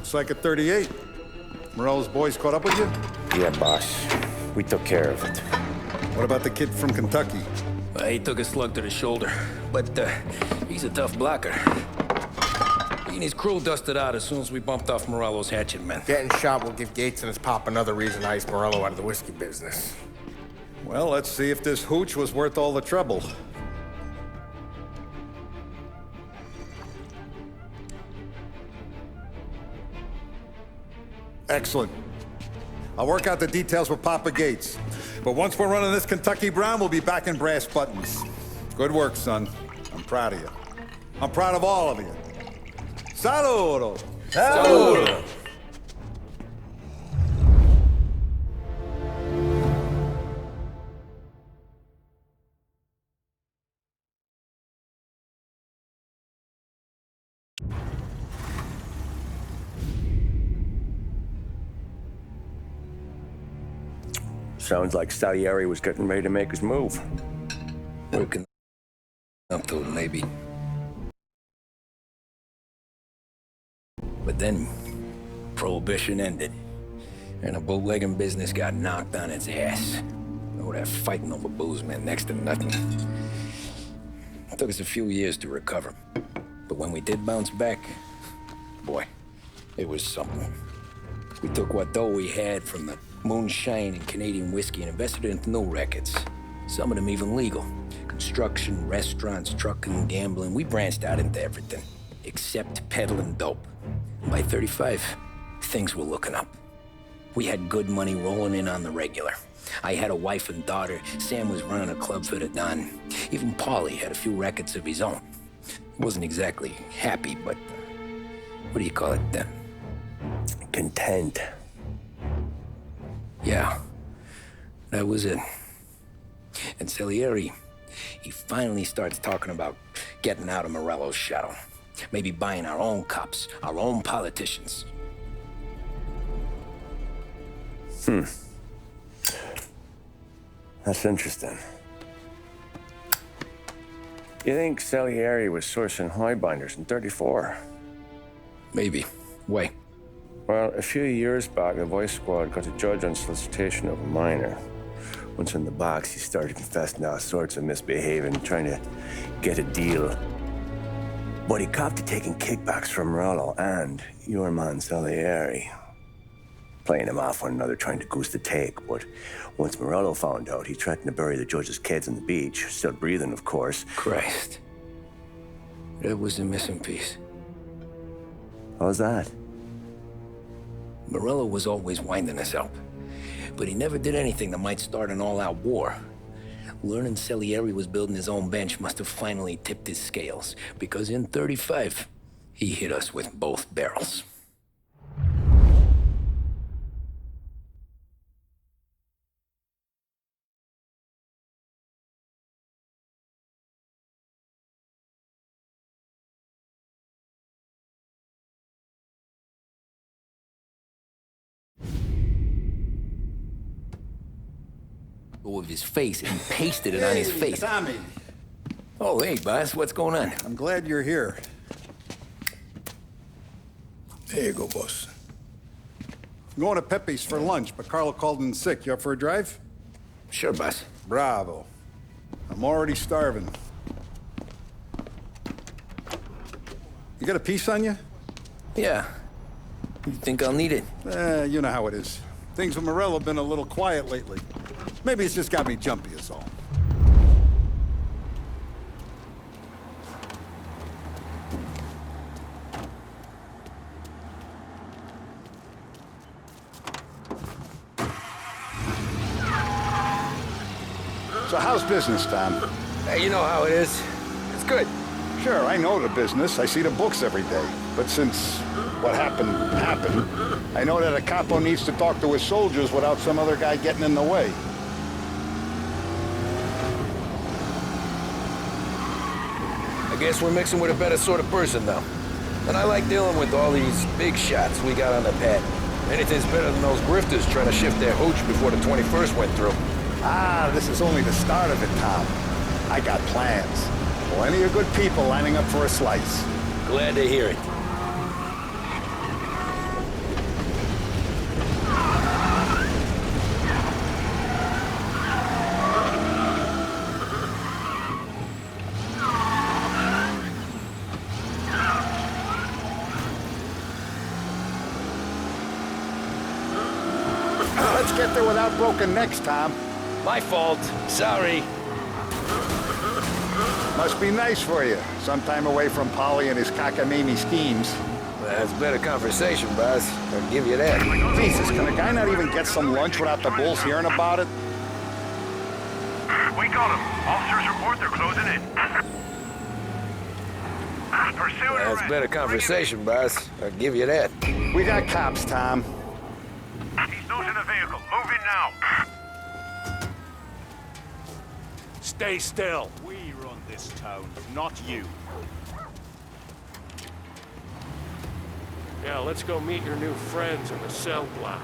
Looks like a 38. Morello's boys caught up with you? Yeah, boss. We took care of it. What about the kid from Kentucky? He took a slug to the shoulder, but he's a tough blocker. He and his crew dusted out as soon as we bumped off Morello's hatchet men. Getting shot will give Gates and his pop another reason to ice Morello out of the whiskey business. Well, let's see if this hooch was worth all the trouble. Excellent. I'll work out the details with Papa Gates. But once we're running this Kentucky Brown, we'll be back in brass buttons. Good work, son. I'm proud of you. I'm proud of all of you. Saludo! Saludo! Sounds like Salieri was getting ready to make his move. Working up to it, maybe. But then, Prohibition ended, and the bootlegging business got knocked on its ass. Oh, that fighting over booze meant next to nothing. It took us a few years to recover. But when we did bounce back, boy, it was something. We took what dough we had from the moonshine and Canadian whiskey and invested it into new rackets. Some of them even legal. Construction, restaurants, trucking, gambling. We branched out into everything, except peddling dope. And by 35, things were looking up. We had good money rolling in on the regular. I had a wife and daughter. Sam was running a club for the Don. Even Paulie had a few rackets of his own. He wasn't exactly happy, but what do you call it then? Content. Yeah, that was it. And Salieri, he finally starts talking about getting out of Morello's shadow. Maybe buying our own cops, our own politicians. That's interesting. You think Salieri was sourcing highbinders in 34? Maybe. Why? Well, a few years back, the Vice Squad got a judge on solicitation of a minor. Once in the box, he started confessing all sorts of misbehaving, trying to get a deal. But he copped to taking kickbacks from Morello and your man Salieri. Playing them off one another, trying to goose the take. But once Morello found out, he threatened to bury the judge's kids on the beach. Still breathing, of course. Christ. That was the missing piece. How's that? Morello was always winding us up, but he never did anything that might start an all-out war. Learning Salieri was building his own bench must have finally tipped his scales, because in 35, he hit us with both barrels. Of his face and pasted it on his face. Tommy. Oh, hey, boss, what's going on? I'm glad you're here. There you go, boss. I'm going to Pepe's for lunch, but Carlo called in sick. You up for a drive? Sure, boss. Bravo. I'm already starving. You got a piece on you? Yeah. You think I'll need it? You know how it is. Things with Morello have been a little quiet lately. Maybe it's just got me jumpy, is all. So how's business, Tom? Hey, you know how it is. It's good. Sure, I know the business. I see the books every day. But since what happened, I know that a capo needs to talk to his soldiers without some other guy getting in the way. I guess we're mixing with a better sort of person now. And I like dealing with all these big shots we got on the pad. Anything's better than those grifters trying to shift their hooch before the 21st went through. Ah, this is only the start of it, Tom. I got plans. Plenty of good people lining up for a slice. Glad to hear it. Let's get there without broken necks, Tom. My fault. Sorry. Must be nice for you. Sometime away from Polly and his cockamamie schemes. That's better conversation, boss. I'll give you that. Jesus, can a guy not even get some lunch without the bulls hearing about it? We got him. Officers report they're closing in. Pursuing That's arrest. better conversation, boss. I'll give you that. We got cops, Tom. He's not in a vehicle. Move in now. Stay still. We run this town, not you. Yeah, let's go meet your new friends in the cell block.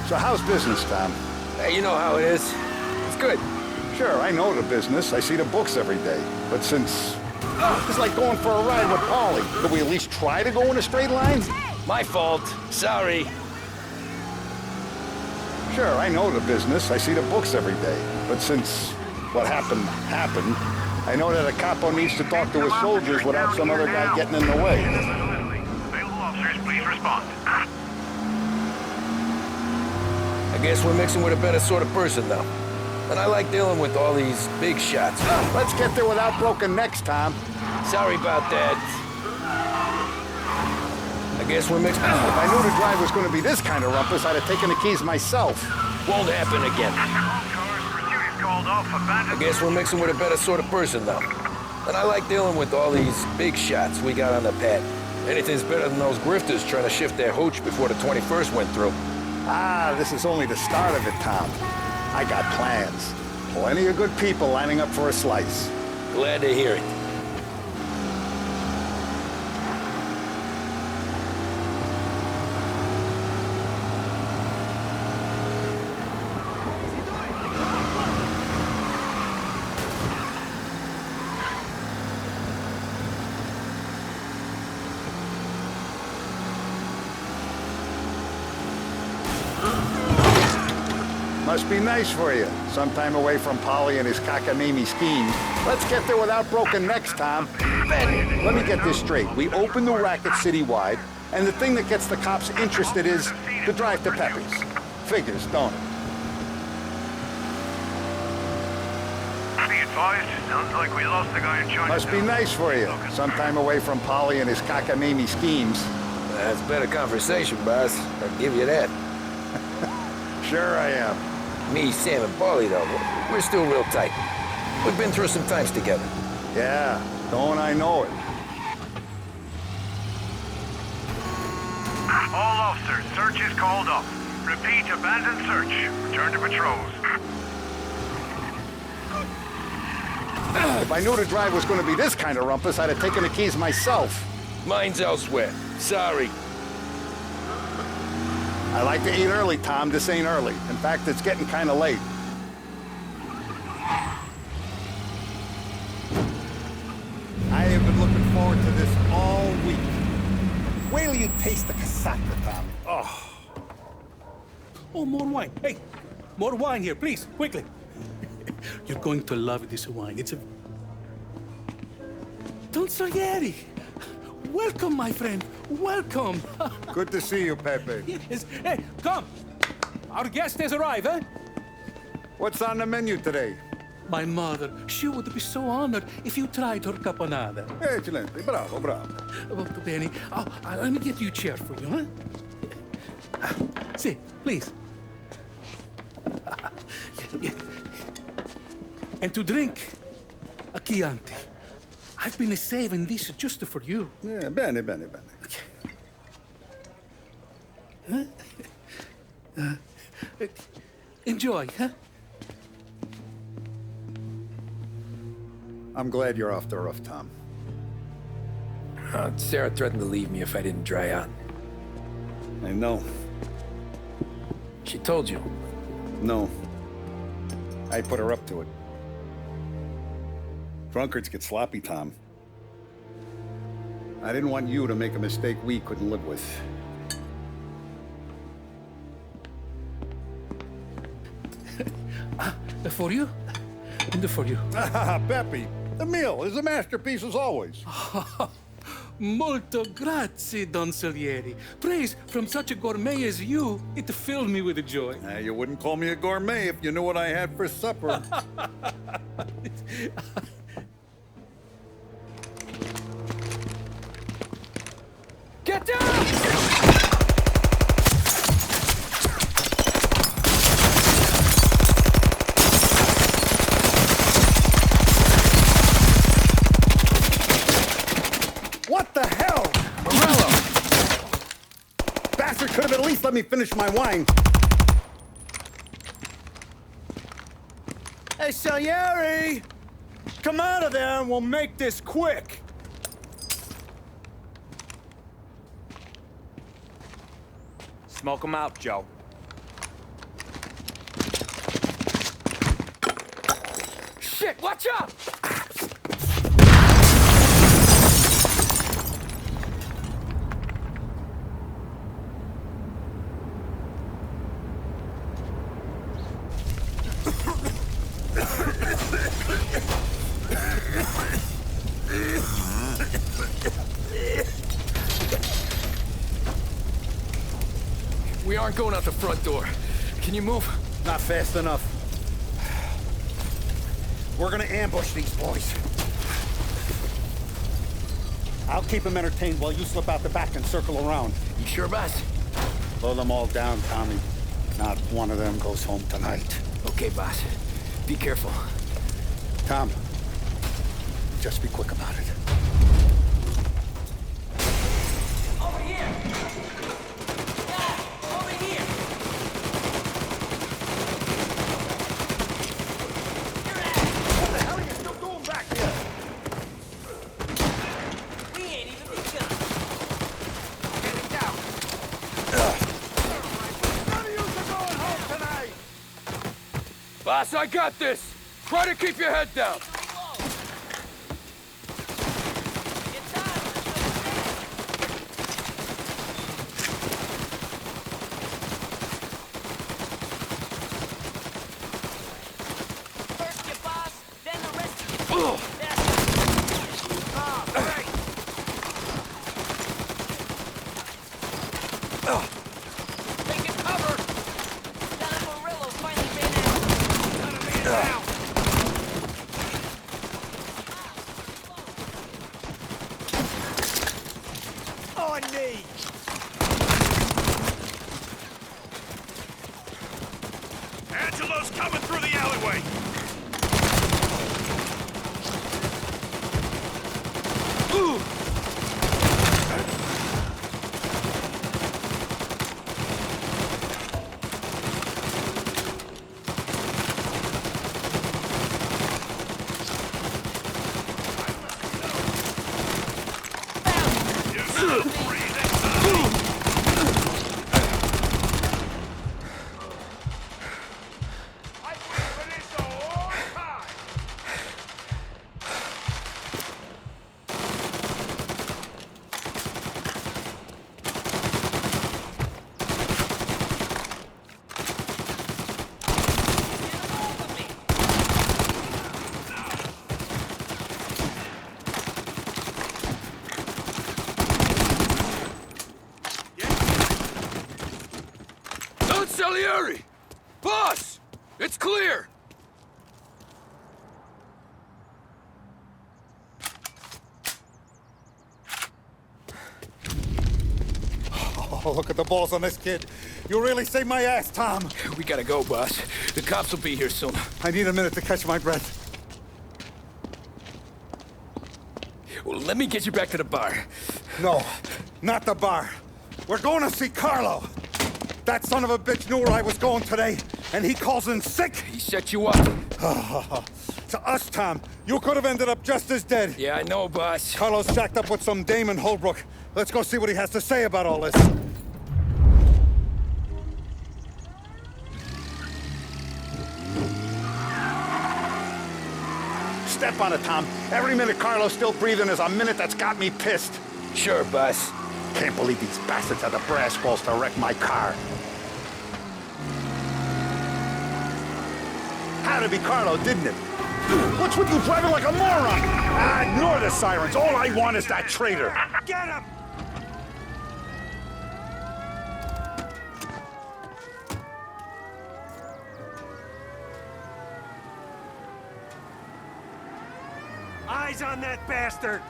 So how's business, Tom? Hey, you know how it is. It's good. Sure, I know the business. I see the books every day. But since... it's like going for a ride with Polly. Could we at least try to go in a straight line? My fault. Sorry. Sure, I know the business. I see the books every day. But since what happened, I know that a capo needs to talk to his soldiers without some other guy getting in the way. Available officers, please respond. I guess we're mixing with a better sort of person, though. And I like dealing with all these big shots. Let's get there without broken necks, Tom. Sorry about that. I guess we're mixing... If I knew the drive was going to be this kind of rumpus, I'd have taken the keys myself. Won't happen again. Pursuit is called off. Abandoned. I guess we're mixing with a better sort of person, though. And I like dealing with all these big shots we got on the pad. Anything's better than those grifters trying to shift their hooch before the 21st went through. Ah, this is only the start of it, Tom. I got plans. Plenty of good people lining up for a slice. Glad to hear it. Must be nice for you. Sometime away from Polly and his cockamamie schemes. Let's get there without broken necks, Tom. Ben, let me get this straight. We open the racket citywide, and the thing that gets the cops interested is the drive to Pepe's. Figures, don't it? Be advised. Sounds like we lost the guy in China. Must be nice for you. Sometime away from Polly and his cockamamie schemes. That's better conversation, boss. I'll give you that. Sure I am. Me, Sam, and Paulie, though, we're still real tight. We've been through some times together. Yeah, don't I know it. All officers, search is called off. Repeat, abandon search. Return to patrols. If I knew the drive was going to be this kind of rumpus, I'd have taken the keys myself. Mine's elsewhere. Sorry. I like to eat early, Tom. This ain't early. In fact, it's getting kind of late. I have been looking forward to this all week. Wait till you taste the casaca, Tom. Oh. Oh, more wine. Hey, more wine here, please, quickly. You're going to love this wine. It's a... Don Salieri. Welcome, my friend. Welcome. Good to see you, Pepe. Yes. Hey, come. Our guest has arrived, eh? What's on the menu today? My mother, she would be so honored if you tried her caponata. Excelente. Bravo, bravo. Molto bene. Oh, let me get you a chair for you, huh? See, please. And to drink, a Chianti. I've been saving this just for you. Yeah, bene, bene, bene. Enjoy, huh? I'm glad you're off the roof, Tom. Sarah threatened to leave me if I didn't dry out. I know. She told you. No. I put her up to it. Drunkards get sloppy, Tom. I didn't want you to make a mistake we couldn't live with. For you? And for you. Peppy, the meal is a masterpiece as always. Molto grazie, Don Salieri. Praise from such a gourmet as you, it filled me with joy. You wouldn't call me a gourmet if you knew what I had for supper. Get down! What the hell? Morello! Bastard could have at least let me finish my wine. Hey, Salieri! Come out of there and we'll make this quick. Smoke him out, Joe. Shit, watch out! We aren't going out the front door. Can you move? Not fast enough. We're gonna ambush these boys. I'll keep them entertained while you slip out the back and circle around. You sure, boss? Blow them all down, Tommy. Not one of them goes home tonight. Okay, boss. Be careful. Tom, just be quick about it. Over here! Guys, over here! What the hell are you still doing back here? We ain't even begun. Getting down. None of you are going home tonight. Boss, I got this! Try to keep your head down! First you boss, then the rest of you. Taking cover! Don Morello finally made out. On me! Angelo's coming through the alleyway. Don Salieri! Boss! It's clear! Oh, look at the balls on this kid. You really saved my ass, Tom. We gotta go, boss. The cops will be here soon. I need a minute to catch my breath. Well, let me get you back to the bar. No, not the bar. We're going to see Carlo. That son of a bitch knew where I was going today, and he calls in sick. He set you up. To us, Tom, you could have ended up just as dead. Yeah, I know, boss. Carlo's shacked up with some dame in Holbrook. Let's go see what he has to say about all this. step on it, Tom. Every minute Carlo's still breathing is a minute that's got me pissed. Sure, boss. Can't believe these bastards had the brass balls to wreck my car. Had to be Carlo, didn't it? What's with you driving like a moron? Ignore the sirens. All I want is that traitor. Get him! Eyes on that bastard!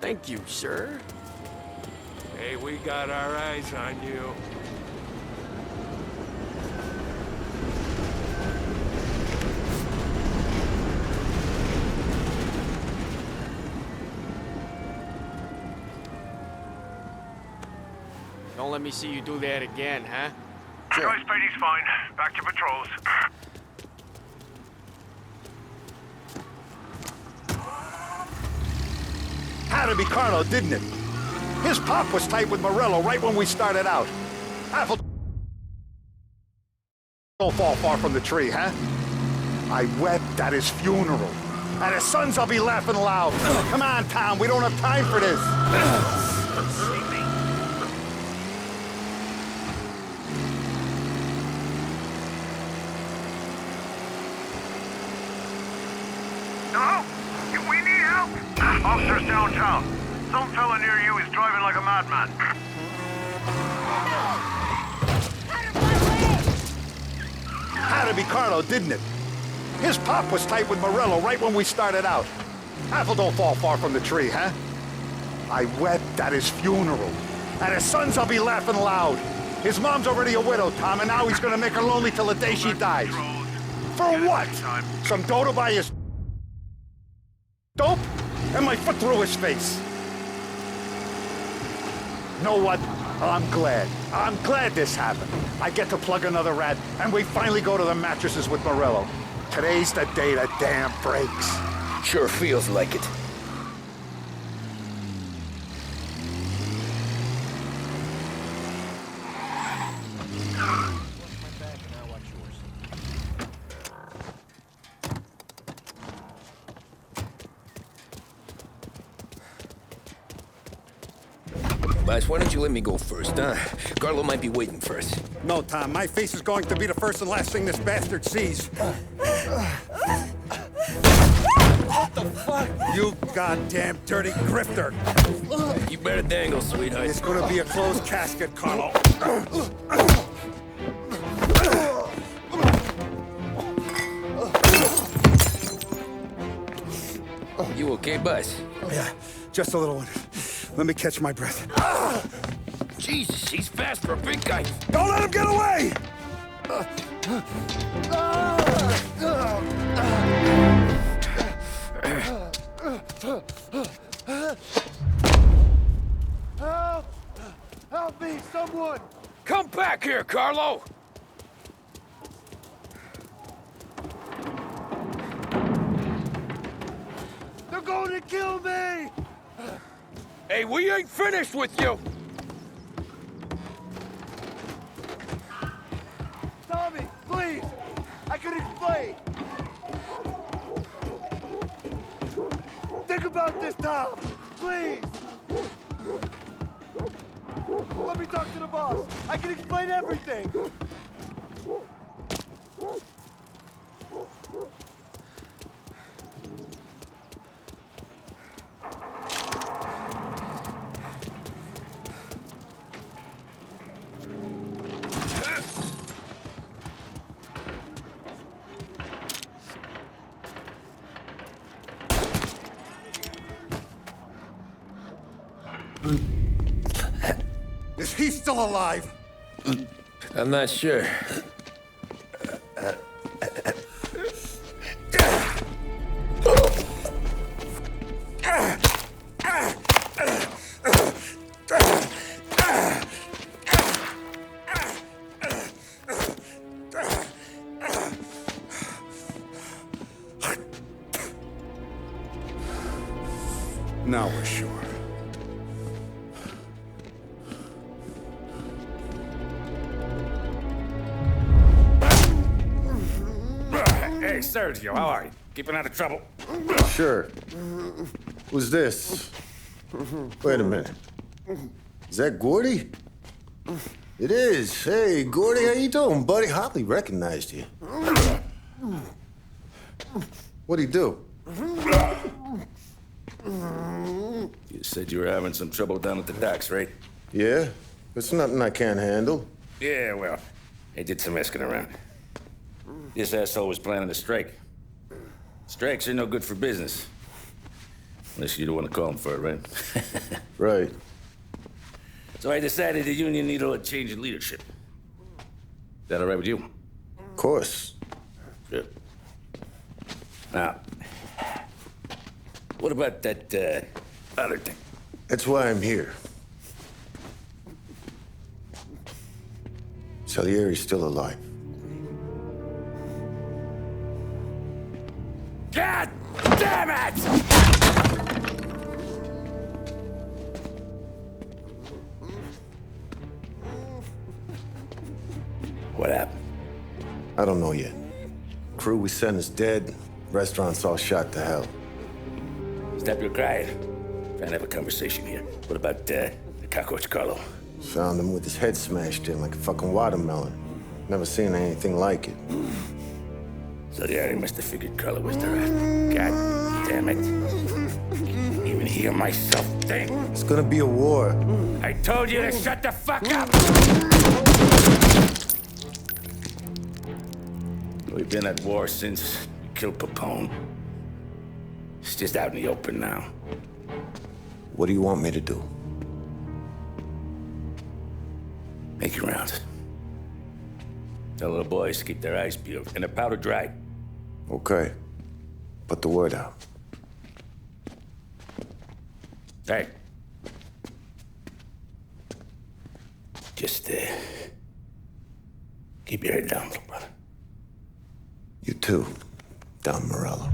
Thank you, sir. Hey, we got our eyes on you. Don't let me see you do that again, huh? Guys, Spidey's fine. Back to patrols. Had to be Carlo, didn't it? His pop was tight with Morello right when we started out. Apple don't fall far from the tree, huh? I wept at his funeral. At his sons, I'll be laughing loud. Come on, Tom, we don't have time for this. No? We need help. Officers downtown. Some fella near you is driving like a madman. Had to be Carlo, didn't it? His pop was tight with Morello right when we started out. Apple don't fall far from the tree, huh? I wept at his funeral. At his sons, I'll be laughing loud. His mom's already a widow, Tom, and now he's gonna make her lonely till the day she dies. For what? Some dough to buy his dope? And my foot through his face. Know what? I'm glad. I'm glad this happened. I get to plug another rat, and we finally go to the mattresses with Morello. Today's the day the dam breaks. Sure feels like it. Boss, why don't you let me go first, huh? Carlo might be waiting for us. No, Tom, my face is going to be the first and last thing this bastard sees. What the fuck? You goddamn dirty grifter. You better dangle, sweetheart. It's gonna be a closed casket, Carlo. You okay, boss? Yeah, just a little one. Let me catch my breath. Jesus, he's fast for a big guy. Don't let him get away! Help! Help me, someone! Come back here, Carlo! They're going to kill me! Hey, we ain't finished with you! Tommy, please! I can explain! Think about this, Tom! Please! Let me talk to the boss! I can explain everything! Is he still alive? I'm not sure. Now we're sure. Sergio, how are you? Keeping out of trouble? Sure. Who's this? Wait a minute. Is that Gordy? It is. Hey, Gordy, how you doing, buddy? Hardly recognized you. What'd he do? You said you were having some trouble down at the docks, right? Yeah? It's nothing I can't handle. Yeah, well, they did some asking around. This asshole was planning a strike. Strikes are no good for business. Unless you don't want to call him for it, right? Right. So I decided the union needed a change in leadership. That all right with you? Of course. Good. Now, what about that, other thing? That's why I'm here. Salieri's still alive. God damn it! What happened? I don't know yet. Crew we sent is dead. Restaurant's all shot to hell. Stop your crying. Trying to have a conversation here. What about, the cockroach Carlo? Found him with his head smashed in like a fucking watermelon. Never seen anything like it. So the area must have figured Carlo was the rat. God damn it. Can't even hear myself think. It's gonna be a war. I told you to shut the fuck up! We've been at war since we killed Papone. It's just out in the open now. What do you want me to do? Make your rounds. Tell little boys to keep their eyes peeled and their powder dry. Okay. Put the word out. Hey. Just, keep your head down, little brother. You too, Don Morello.